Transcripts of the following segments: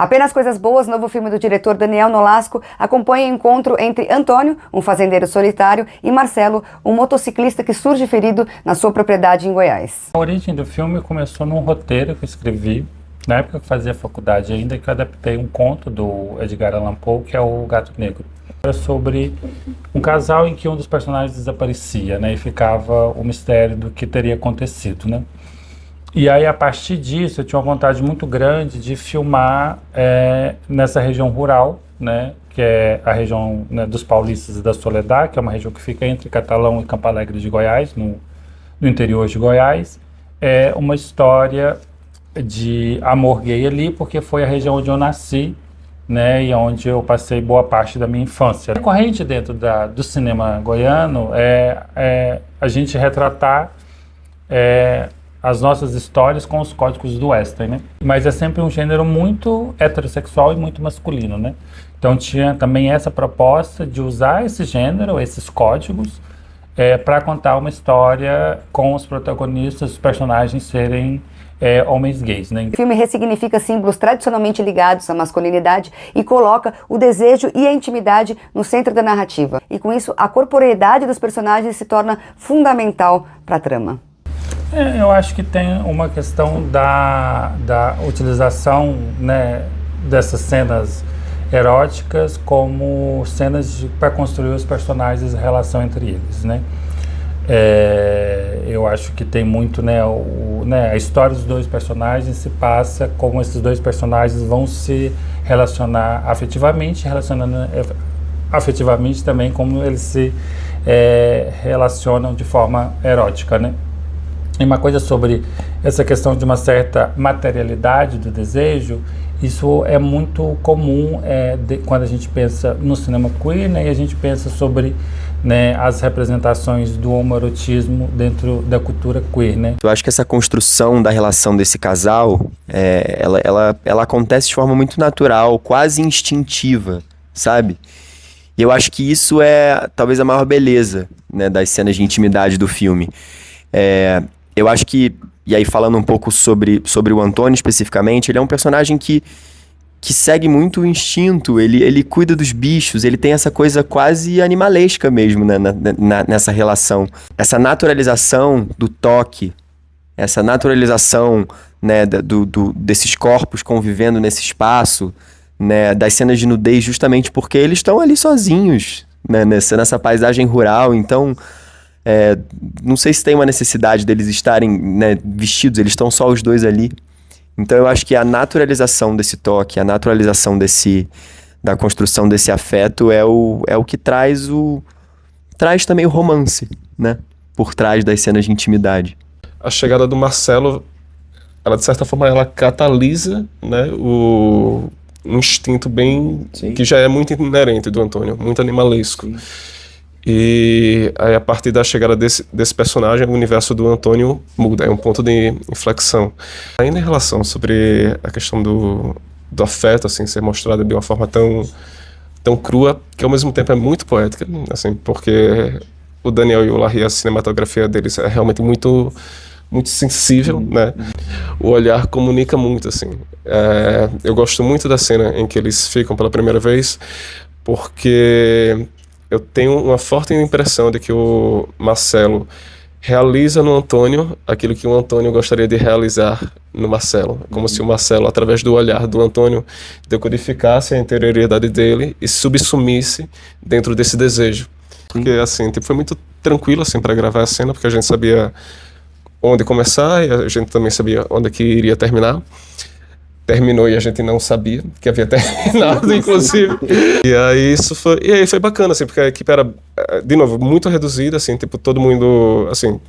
Apenas Coisas Boas, novo filme do diretor Daniel Nolasco, acompanha o encontro entre Antônio, um fazendeiro solitário, e Marcelo, um motociclista que surge ferido na sua propriedade em Goiás. A origem do filme começou num roteiro que eu escrevi na época que fazia faculdade ainda, que eu adaptei um conto do Edgar Allan Poe, que é o Gato Negro. Era sobre um casal em que um dos personagens desaparecia, né, e ficava o mistério do que teria acontecido, né. E aí, a partir disso, eu tinha uma vontade muito grande de filmar nessa região rural, né, que é a região, né, dos Paulistas e da Soledad, que é uma região que fica entre Catalão e Campo Alegre de Goiás, no interior de Goiás. É uma história de amor gay ali, porque foi a região onde eu nasci, né, e onde eu passei boa parte da minha infância. A corrente dentro do cinema goiano é a gente retratar as nossas histórias com os códigos do western, né? Mas é sempre um gênero muito heterossexual e muito masculino, né? Então tinha também essa proposta de usar esse gênero, esses códigos, para contar uma história com os protagonistas, os personagens serem homens gays, né? O filme ressignifica símbolos tradicionalmente ligados à masculinidade e coloca o desejo e a intimidade no centro da narrativa. E com isso, a corporeidade dos personagens se torna fundamental para a trama. Eu acho que tem uma questão da utilização, né, dessas cenas eróticas como cenas para construir os personagens e a relação entre eles, né? Eu acho que tem muito, né, a história dos dois personagens se passa como esses dois personagens vão se relacionar afetivamente, relacionando afetivamente também como eles se relacionam de forma erótica, né? E uma coisa sobre essa questão de uma certa materialidade do desejo, isso é muito comum quando a gente pensa no cinema queer, né, e a gente pensa sobre, né, as representações do homoerotismo dentro da cultura queer, né? Eu acho que essa construção da relação desse casal, ela acontece de forma muito natural, quase instintiva, sabe? E eu acho que isso é talvez a maior beleza, né, das cenas de intimidade do filme. Eu acho que, e aí falando um pouco sobre o Antônio especificamente, ele é um personagem que segue muito o instinto, ele cuida dos bichos, ele tem essa coisa quase animalesca mesmo, né, nessa relação. Essa naturalização do toque, essa naturalização, né, desses corpos convivendo nesse espaço, né, das cenas de nudez, justamente porque eles estão ali sozinhos, né, nessa paisagem rural. Então, não sei se tem uma necessidade deles estarem, né, vestidos, eles estão só os dois ali. Então eu acho que a naturalização desse toque, a naturalização da construção desse afeto é o que traz também o romance, né, por trás das cenas de intimidade. A chegada do Marcelo, ela de certa forma ela catalisa, né, um instinto bem, sim, que já é muito inerente do Antônio, muito animalesco. Sim. E aí, a partir da chegada desse personagem, o universo do Antônio muda, é um ponto de inflexão. Ainda em relação sobre a questão do afeto, assim, ser mostrado de uma forma tão crua, que ao mesmo tempo é muito poética, assim, porque o Daniel e o Larry, a cinematografia deles é realmente muito, muito sensível, né? O olhar comunica muito, assim. Eu gosto muito da cena em que eles ficam pela primeira vez, porque eu tenho uma forte impressão de que o Marcelo realiza no Antônio aquilo que o Antônio gostaria de realizar no Marcelo. Como se o Marcelo, através do olhar do Antônio, decodificasse a interioridade dele e subsumisse dentro desse desejo. Porque, assim, foi muito tranquilo, assim, para gravar a cena, porque a gente sabia onde começar e a gente também sabia onde que iria terminar. Terminou e a gente não sabia que havia terminado, inclusive. E aí foi bacana, assim, porque a equipe era, de novo, muito reduzida, assim, tipo, todo mundo, assim,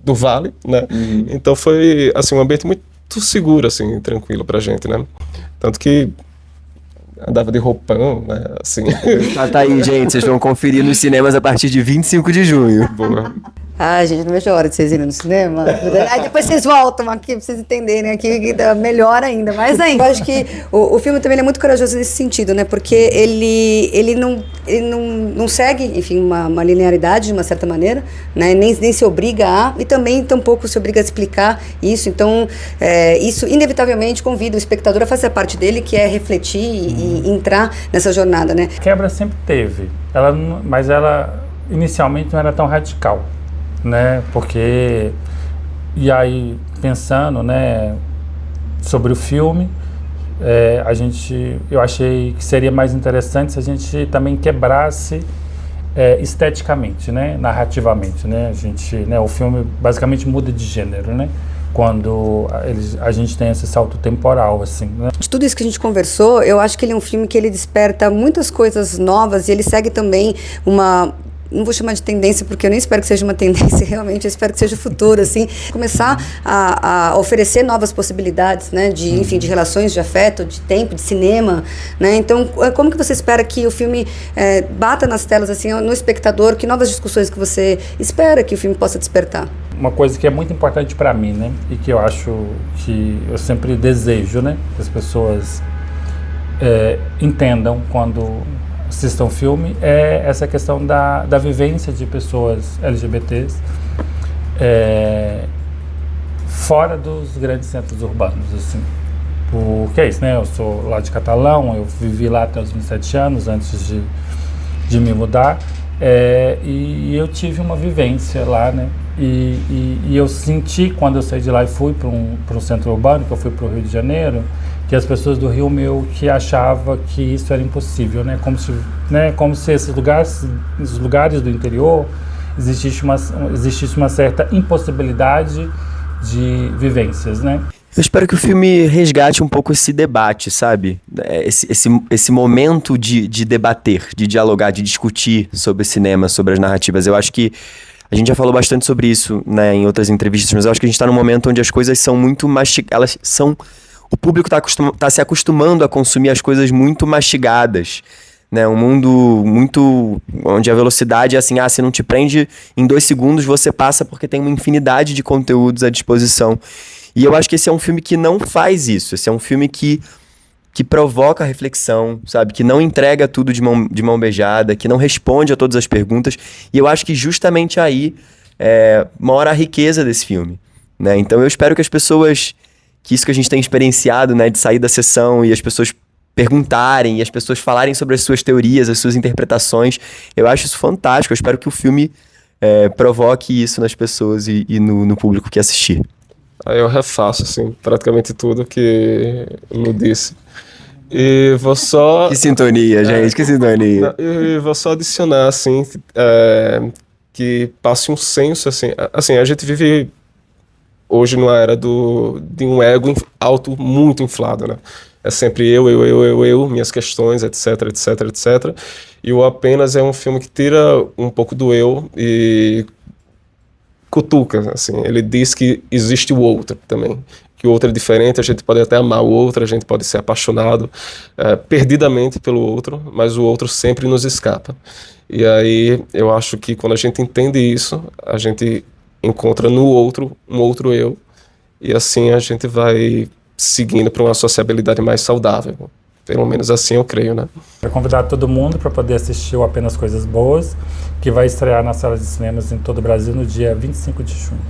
do vale, né? Então foi, assim, um ambiente muito seguro, assim, tranquilo pra gente, né? Tanto que andava de roupão, né, assim. Tá aí, gente, vocês vão conferir nos cinemas a partir de 25 de junho. Boa. Ai, gente, não vejo a hora de vocês irem no cinema. Aí depois vocês voltam aqui pra vocês entenderem aqui, que dá melhor ainda. Mas ainda, eu acho que o filme também é muito corajoso nesse sentido, né? Porque ele não segue, enfim, uma linearidade de uma certa maneira, né? Nem se obriga a, e também tampouco se obriga a explicar isso. Então, isso inevitavelmente convida o espectador a fazer a parte dele, que é refletir e entrar nessa jornada, né? Quebra sempre teve, mas ela inicialmente não era tão radical, né? Porque, e aí pensando, né, sobre o filme, eu achei que seria mais interessante se a gente também quebrasse esteticamente, né, narrativamente, né? O filme basicamente muda de gênero, né? Quando a gente tem esse salto temporal, assim, né? De tudo isso que a gente conversou, eu acho que ele é um filme que ele desperta muitas coisas novas e ele segue também não vou chamar de tendência, porque eu nem espero que seja uma tendência realmente, eu espero que seja o futuro, assim, começar a oferecer novas possibilidades, né, enfim, de relações, de afeto, de tempo, de cinema, né, então, como que você espera que o filme bata nas telas, assim, no espectador, que novas discussões que você espera que o filme possa despertar? Uma coisa que é muito importante para mim, né, e que eu acho que eu sempre desejo, né, que as pessoas entendam quando assistam o filme, é essa questão da vivência de pessoas LGBTs fora dos grandes centros urbanos, assim. Porque é isso, né? Eu sou lá de Catalão, eu vivi lá até os 27 anos, antes de me mudar, e eu tive uma vivência lá, né? E eu senti, quando eu saí de lá e fui para um centro urbano, que eu fui para o Rio de Janeiro, que as pessoas do Rio que achavam que isso era impossível, né? Como se esses lugares do interior existisse uma certa impossibilidade de vivências, né? Eu espero que o filme resgate um pouco esse debate, sabe? Esse momento de debater, de dialogar, de discutir sobre cinema, sobre as narrativas. Eu acho que a gente já falou bastante sobre isso, né, em outras entrevistas, mas eu acho que a gente está num momento onde as coisas são muito mastigadas, o público está se acostumando a consumir as coisas muito mastigadas, né? Um mundo muito onde a velocidade é assim, se não te prende em 2 segundos, você passa porque tem uma infinidade de conteúdos à disposição. E eu acho que esse é um filme que não faz isso. Esse é um filme que provoca reflexão, sabe? Que não entrega tudo de mão beijada, que não responde a todas as perguntas. E eu acho que justamente aí mora a riqueza desse filme, né? Então eu espero que as pessoas, que isso que a gente tem experienciado, né, de sair da sessão e as pessoas perguntarem e as pessoas falarem sobre as suas teorias, as suas interpretações, eu acho isso fantástico. Eu espero que o filme provoque isso nas pessoas e no público que assistir. Aí eu refaço, assim, praticamente tudo que Lu disse. E vou só... Que sintonia, gente, que sintonia. E vou só adicionar, assim, que passe um senso, assim, a gente vive hoje numa era de um ego alto muito inflado, né? É sempre eu, minhas questões, etc, etc, etc. E o Apenas é um filme que tira um pouco do eu e cutuca, assim. Ele diz que existe o outro também. Que o outro é diferente, a gente pode até amar o outro, a gente pode ser apaixonado perdidamente pelo outro, mas o outro sempre nos escapa. E aí eu acho que quando a gente entende isso, a gente encontra no outro um outro eu, e assim a gente vai seguindo para uma sociabilidade mais saudável. Pelo menos assim eu creio, né? Eu convidar todo mundo para poder assistir o Apenas Coisas Boas, que vai estrear nas salas de cinemas em todo o Brasil no dia 25 de junho.